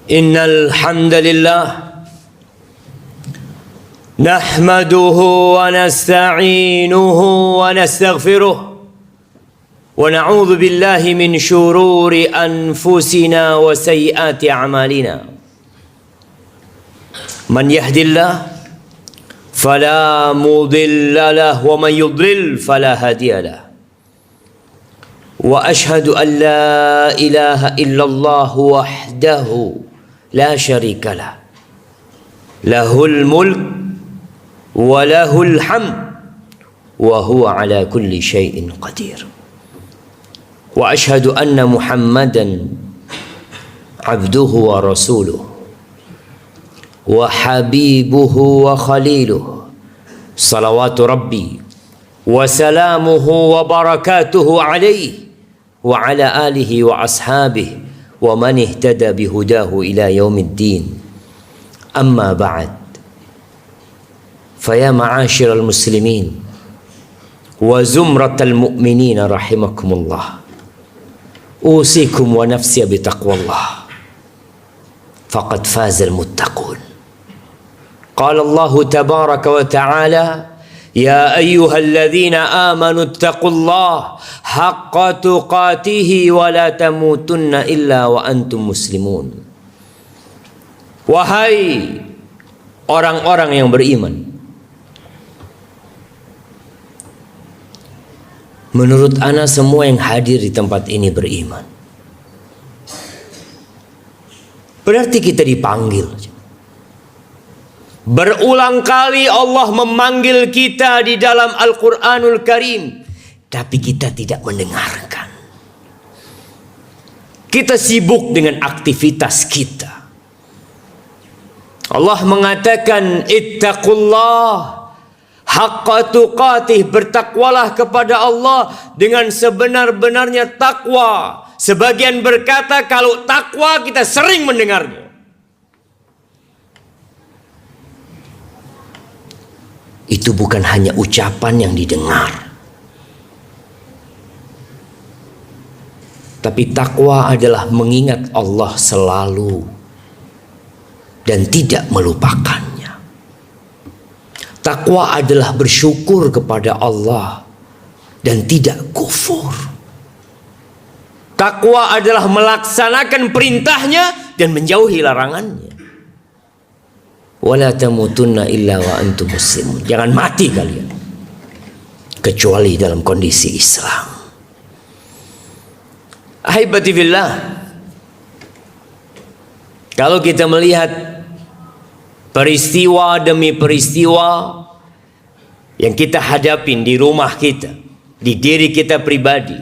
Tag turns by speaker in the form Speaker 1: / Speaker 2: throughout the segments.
Speaker 1: Innal hamdalillah nahmaduhu wa nasta'inuhu wa nastaghfiruh wa na'udzu billahi min shururi anfusina wa sayyiati a'malina. Man yahdillah fala mudilla lahu wa man yudlil fala hadiya lahu. Wa ashhadu an la ilaha illallah wahdahu la syarika lah. Lahul mulk wa lahul hamd wa huwa ala kulli syai'in qadir. Wa ashhadu anna Muhammadan abduhu wa rasuluh wa habibuhu wa khaliluh. Salawatu rabbi wa salamuhu wa barakatuhu alaihi wa ala alihi wa ashabihi wa man ihtada bihudahu ila yaumiddin. Amma ba'd. Faya ma'asyiral muslimin wa zumratal mu'minin rahimakumullah. Usikum wa nafsi bitaqwallah. Faqad fazal muttaqun. Qala Allah tabaraka wa ta'ala: Ya ayyuhalladzina amanu ittaqullaha haqqa tuqatih wa la tamutunna illa wa antum muslimun. Wahai orang-orang yang beriman, menurut ana semua yang hadir di tempat ini beriman. Berarti kita dipanggil. Berulang kali Allah memanggil kita di dalam Al-Quranul Karim, tapi kita tidak mendengarkan. Kita sibuk dengan aktivitas kita. Allah mengatakan, ittaqullah haqqa tuqatih, bertakwalah kepada Allah dengan sebenar-benarnya takwa. Sebagian berkata kalau takwa kita sering mendengarnya. Itu bukan hanya ucapan yang didengar, tapi takwa adalah mengingat Allah selalu dan tidak melupakannya. Takwa adalah bersyukur kepada Allah dan tidak kufur. Takwa adalah melaksanakan perintahnya dan menjauhi larangannya. Wala tamutunna illa wa antum muslimun. Jangan mati kalian kecuali dalam kondisi Islam. Ahibati fillah, kalau kita melihat peristiwa demi peristiwa yang kita hadapin di rumah kita, di diri kita pribadi,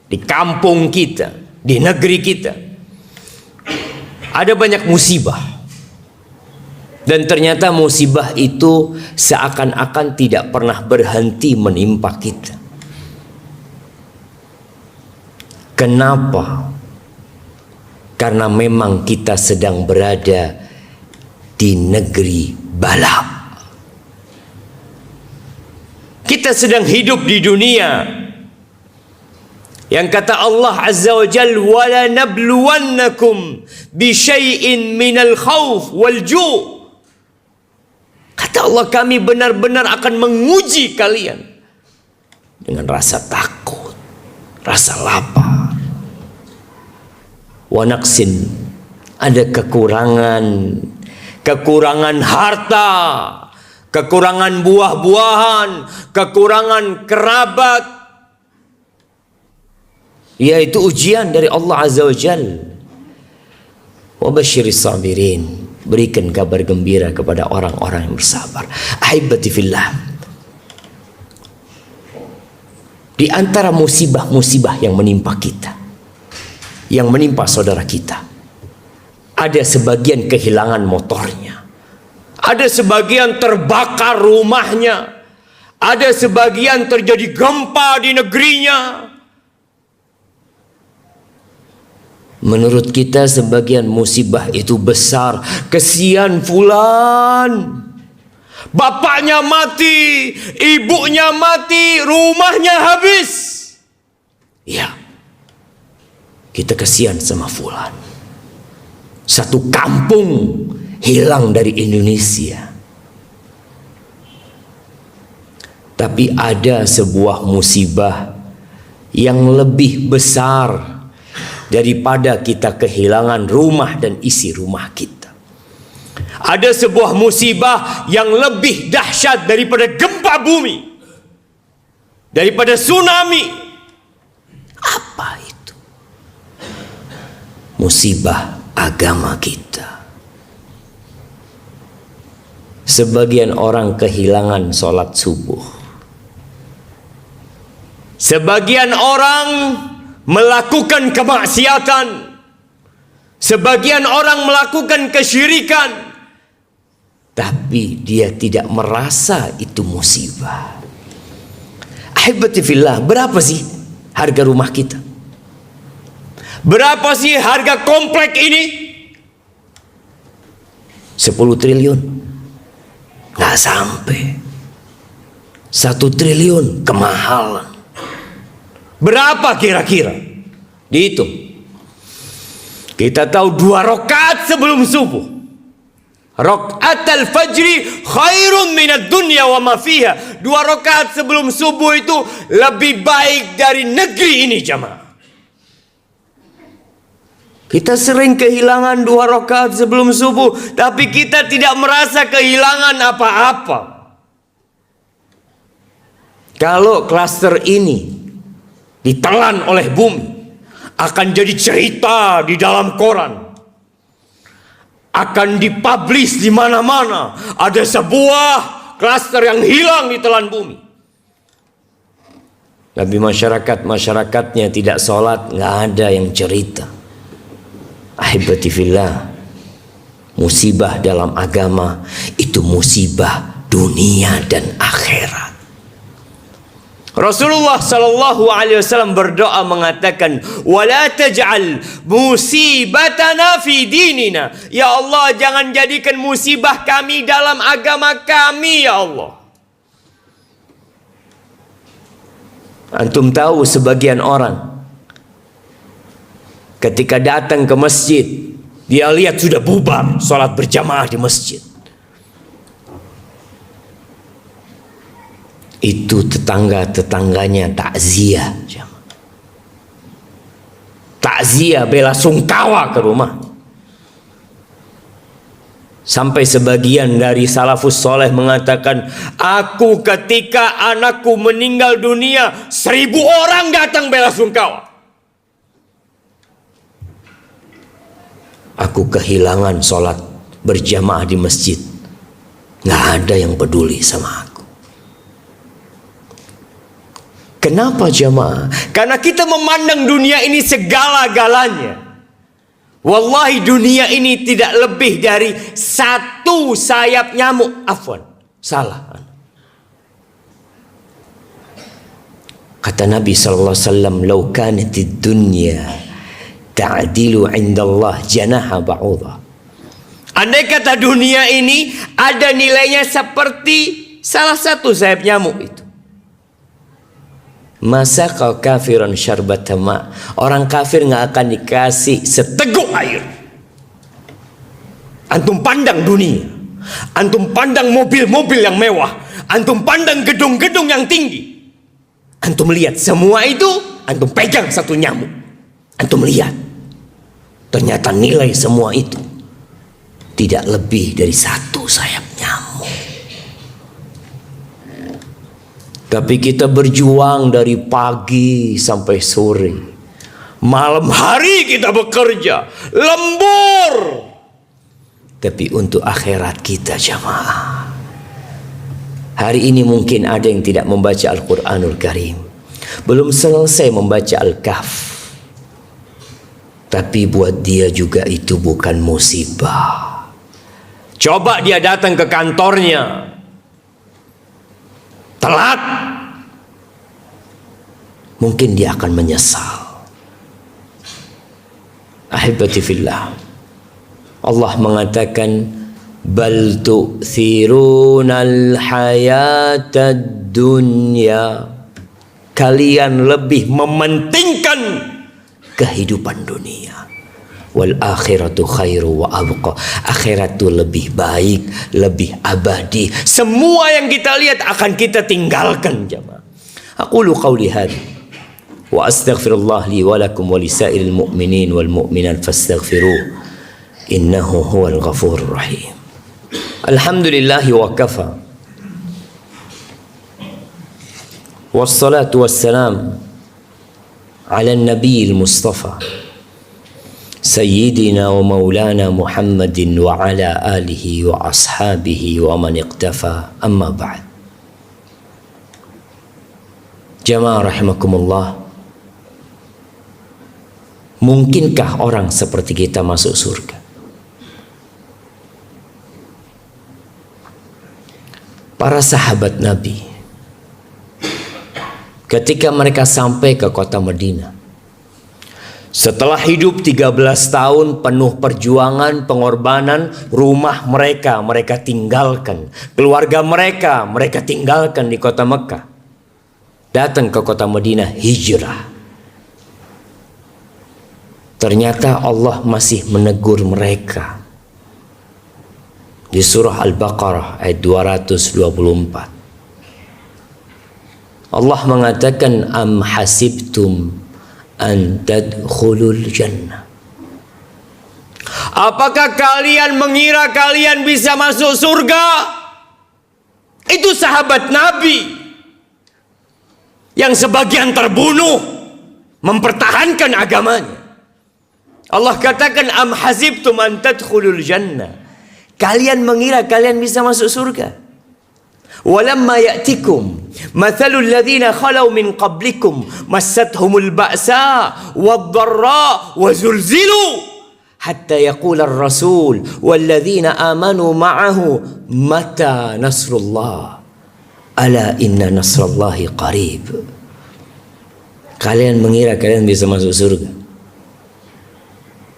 Speaker 1: di kampung kita, di negeri kita, ada banyak musibah. Dan ternyata musibah itu seakan-akan tidak pernah berhenti menimpa kita. Kenapa? Karena memang kita sedang berada di negeri bala. Kita sedang hidup di dunia yang kata Allah Azza wa Jalla, wala nabluwannakum bi syai'in minal khauf wal ju'. Kata Allah, kami benar-benar akan menguji kalian dengan rasa takut, rasa lapar. Wa naqsin, ada kekurangan harta, kekurangan buah-buahan, kekurangan kerabat. Yaitu ujian dari Allah Azza wa Jalla. Wa basyiris sabirin, berikan kabar gembira kepada orang-orang yang bersabar. Ahibati fillah, di antara musibah-musibah yang menimpa kita, yang menimpa saudara kita, ada sebagian kehilangan motornya, ada sebagian terbakar rumahnya, ada sebagian terjadi gempa di negerinya. Menurut kita sebagian musibah itu besar. Kesian fulan, bapaknya mati, ibunya mati, rumahnya habis. Ya, kita kesian sama fulan. Satu kampung hilang dari Indonesia. Tapi ada sebuah musibah yang lebih besar daripada kita kehilangan rumah dan isi rumah kita. Ada sebuah musibah yang lebih dahsyat daripada gempa bumi, daripada tsunami. Apa itu? Musibah agama kita. Sebagian orang kehilangan sholat subuh. Sebagian orang melakukan kemaksiatan. Sebagian orang melakukan kesyirikan. Tapi dia tidak merasa itu musibah. Ahibati fillah, berapa sih harga rumah kita? Berapa sih harga komplek ini? 10 triliun. Nggak sampai. 1 triliun kemahalan. Berapa kira-kira? Dihitung. Kita tahu 2 rakaat sebelum subuh. Rakaat al-fajri khairun minad dunya wa ma fiha. 2 rakaat sebelum subuh itu lebih baik dari negeri ini, jamaah. Kita sering kehilangan 2 rakaat sebelum subuh, tapi kita tidak merasa kehilangan apa-apa. Kalau klaster ini ditelan oleh bumi, akan jadi cerita di dalam koran, akan dipublish di mana-mana. Ada sebuah klaster yang hilang ditelan bumi. Tapi masyarakatnya tidak sholat, nggak ada yang cerita. Ahibati fillah, musibah dalam agama itu musibah dunia dan akhirat. Rasulullah sallallahu alaihi wasallam berdoa mengatakan, "Wala taj'al musibatana fi dinina." Ya Allah, jangan jadikan musibah kami dalam agama kami, ya Allah. Antum tahu sebagian orang ketika datang ke masjid, dia lihat sudah bubar salat berjamaah di masjid. Itu tetangga-tetangganya takziah. Takziah, bela sungkawa ke rumah. Sampai sebagian dari salafus soleh mengatakan, aku ketika anakku meninggal dunia, 1000 orang datang bela sungkawa. Aku kehilangan sholat berjamaah di masjid. Nggak ada yang peduli sama aku. Kenapa jamaah? Karena kita memandang dunia ini segala-galanya. Wallahi dunia ini tidak lebih dari 1 sayap nyamuk. Afwan, salah. Kata Nabi SAW, "Lau kanatid dunya ta'dilu 'indallah janaha ba'udha." Andai kata dunia ini ada nilainya seperti salah satu sayap nyamuk itu, masa kau kafiran syarbata ma, orang kafir nggak akan dikasih seteguk air. Antum pandang dunia, antum pandang mobil-mobil yang mewah, antum pandang gedung-gedung yang tinggi, antum lihat semua itu, antum pegang satu nyamuk, antum lihat ternyata nilai semua itu tidak lebih dari 1 sayap nyamuk. Tapi kita berjuang dari pagi sampai sore. Malam hari kita bekerja lembur. Tapi untuk akhirat kita jamaah. Hari ini mungkin ada yang tidak membaca Al-Quranul Karim. Belum selesai membaca Al-Kahf. Tapi buat dia juga itu bukan musibah. Coba dia datang ke kantornya telat, mungkin dia akan menyesal. Ahibati fillah, Allah mengatakan, bal tu'thirunal hayatad dunya, kalian lebih mementingkan kehidupan dunia. Wal akhiratu khairu wa abqa. Akhirat itu lebih baik, lebih abadi. Semua yang kita lihat akan kita tinggalkan, jemaah. Aqulu qawli hadha wa astaghfirullah li wa lakum wa lisairil mu'minin wal mu'minat fastaghfiruh innahu huwal ghafurur rahim. Alhamdulillahi wa kafa. Wassalatu wassalam ala nabiyil mustafa sayyidina wa maulana Muhammadin wa ala alihi wa ashabihi wa man iqtafa, amma ba'd. Jamaah rahimakumullah, mungkinkah orang seperti kita masuk surga? Para sahabat Nabi ketika mereka sampai ke kota Madinah, setelah hidup 13 tahun penuh perjuangan, pengorbanan, rumah mereka tinggalkan, keluarga mereka tinggalkan di kota Mekah, datang ke kota Madinah, hijrah. Ternyata Allah masih menegur mereka. Di surah Al-Baqarah ayat 224. Allah mengatakan, am hasibtum an tadkhulul jannah. Apakah kalian mengira kalian bisa masuk surga? Itu sahabat Nabi yang sebagian terbunuh mempertahankan agamanya. Allah katakan, am hasibtum an tadkhulul jannah. Kalian mengira kalian bisa masuk surga? Walamma ya'tikum mathalul ladzina khalau min qablikum massathumul ba'sa wad-dharra wa zulzilu hatta yaqula ar-rasul wal ladzina amanu ma'ahu mata nasrullah ala inna nasrallahi qarib. Kalian mengira kalian bisa masuk surga?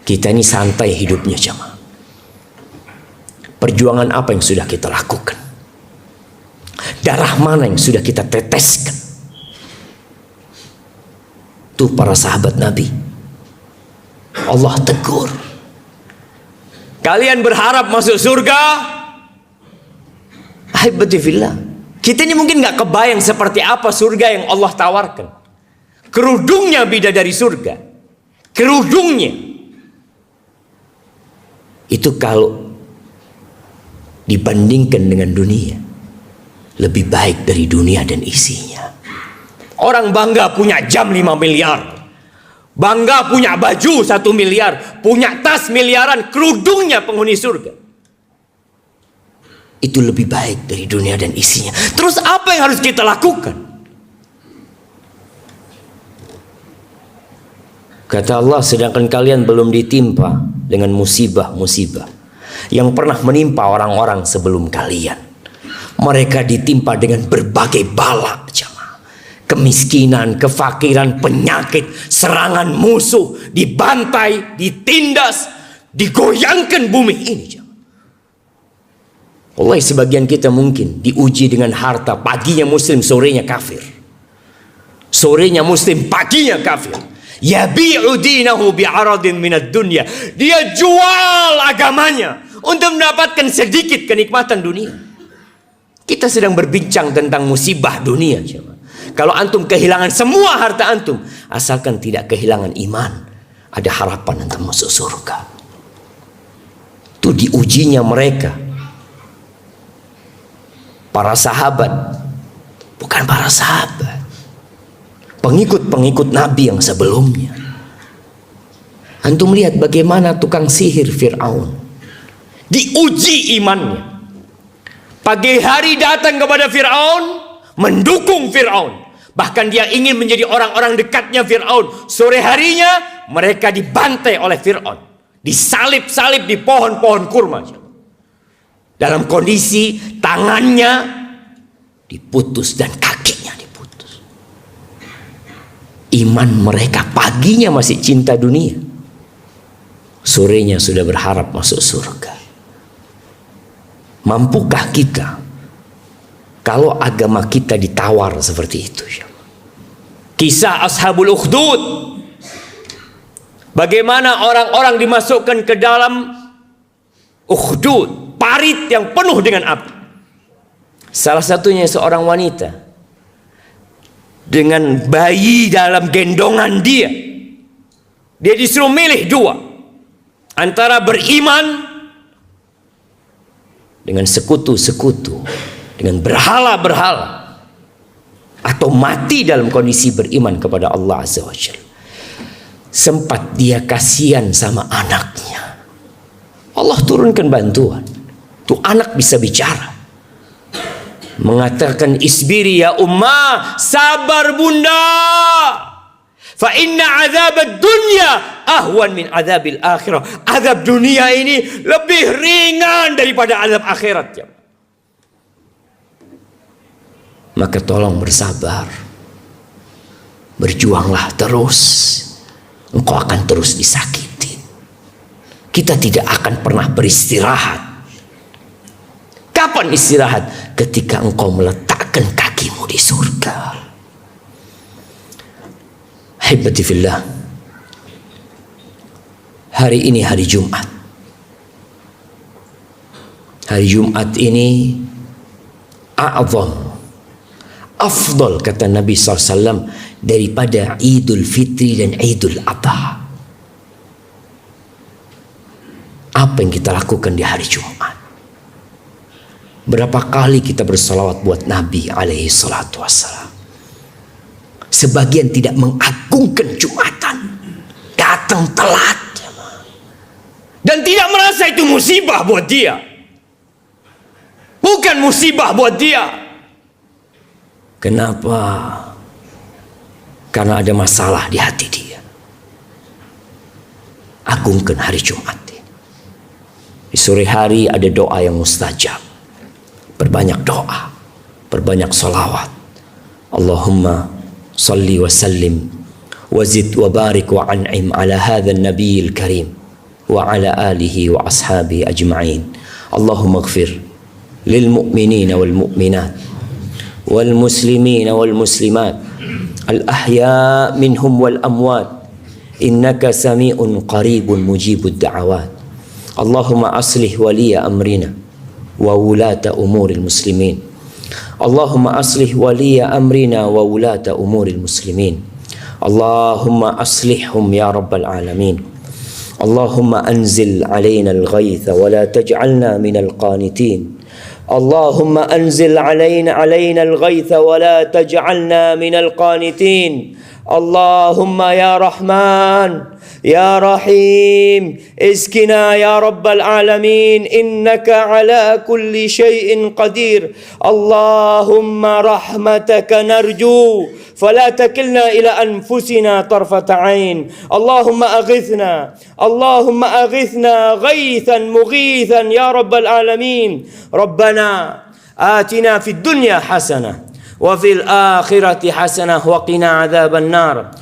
Speaker 1: Kita ini santai hidupnya, jemaah. Perjuangan apa yang sudah kita lakukan? Darah mana yang sudah kita teteskan? Itu para sahabat Nabi. Allah tegur. Kalian berharap masuk surga? Ahibati fillah. Kita ini mungkin gak kebayang seperti apa surga yang Allah tawarkan. Kerudungnya bidadari surga. Kerudungnya. Itu kalau dibandingkan dengan dunia, lebih baik dari dunia dan isinya. Orang bangga punya jam 5 miliar, bangga punya baju 1 miliar, punya tas miliaran, kerudungnya penghuni surga. Itu lebih baik dari dunia dan isinya. Terus apa yang harus kita lakukan? Kata Allah, sedangkan kalian belum ditimpa dengan musibah-musibah yang pernah menimpa orang-orang sebelum kalian. Mereka ditimpa dengan berbagai bala, jemaah. Kemiskinan, kefakiran, penyakit, serangan musuh, dibantai, ditindas, digoyangkan bumi ini, jemaah. Wallahi, sebagian kita mungkin diuji dengan harta. Paginya muslim, sorenya kafir. Sorenya muslim, paginya kafir. Yabi'u dinahu bi'aradin minad dunya. Dia jual agamanya untuk mendapatkan sedikit kenikmatan dunia. Kita sedang berbincang tentang musibah dunia. Kalau antum kehilangan semua harta antum, asalkan tidak kehilangan iman, ada harapan antum masuk surga. Itu diujinya mereka. Para sahabat, bukan para sahabat, pengikut-pengikut Nabi yang sebelumnya. Antum lihat bagaimana tukang sihir Fir'aun diuji imannya. Pagi hari datang kepada Fir'aun, mendukung Fir'aun. Bahkan dia ingin menjadi orang-orang dekatnya Fir'aun. Sore harinya mereka dibantai oleh Fir'aun, disalib-salib di pohon-pohon kurma. Dalam kondisi tangannya diputus dan kakinya diputus. Iman mereka paginya masih cinta dunia, sorenya sudah berharap masuk surga. Mampukah kita kalau agama kita ditawar seperti itu? Kisah Ashabul Ukhdud, Bagaimana orang-orang dimasukkan ke dalam ukhdud, parit yang penuh dengan api. Salah satunya seorang wanita dengan bayi dalam gendongan dia. Dia disuruh milih dua, antara beriman dengan sekutu-sekutu, dengan berhala-berhala, atau mati dalam kondisi beriman kepada Allah Azza wa Jalla. Sempat dia kasihan sama anaknya. Allah turunkan bantuan. Tuh anak bisa bicara. Mengatakan, isbiri ya ummah, sabar bunda. Fa inna azab dunya ahwan min azabil akhirah. Azab dunia ini lebih ringan daripada azab akhirat. Ya. Maka tolong bersabar. Berjuanglah terus. Engkau akan terus disakiti. Kita tidak akan pernah beristirahat. Kapan istirahat? Ketika engkau meletakkan kakimu di surga. Hibati fillah. Hari ini hari Jumat. Hari Jumat ini a'zam, afdal kata Nabi SAW daripada Idul Fitri dan Idul Adha. Apa yang kita lakukan di hari Jumat? Berapa kali kita bersalawat buat Nabi alaihi salatu wassalam. Sebagian tidak mengagungkan Jumatan, datang telat dan tidak merasa itu musibah buat dia. Bukan musibah buat dia. Kenapa? Karena ada masalah di hati dia. Agungkan hari Jumat. Di sore hari ada doa yang mustajab. Perbanyak doa, perbanyak salawat. Allahumma salli wa sallim wa zid wa barik wa an'im ala hadha an-nabiyil karim wa ala alihi wa ashabihi ajma'in. Allahumma ighfir lil mu'minina wal mu'minat wal muslimina wal muslimat al ahya minhum wal amwat innaka sami'un qaribun mujibud da'awat. Allahumma aslih waliya amrina wa wulata umuril muslimin. Allahumma aslih waliya amrina wa wulata umuril muslimin. Allahumma aslihhum ya rabbal alamin. Allahumma anzil alaina al-ghaytha wa la taj'alna minal qanitin. Allahumma anzil alaina al-ghaytha wa la taj'alna minal qanitin. Allahumma ya Rahman ya Rahim iskina ya Rabbal Alamin innaka ala kulli syai'in qadir. Allahumma rahmataka narju fala takilna ila anfusina tarfata ain. Allahumma aghithna ghaythan mughithan ya Rabbal Alamin. Rabbana atina fid dunya hasanah wa fil akhirati hasanah wa qina adzaban nar.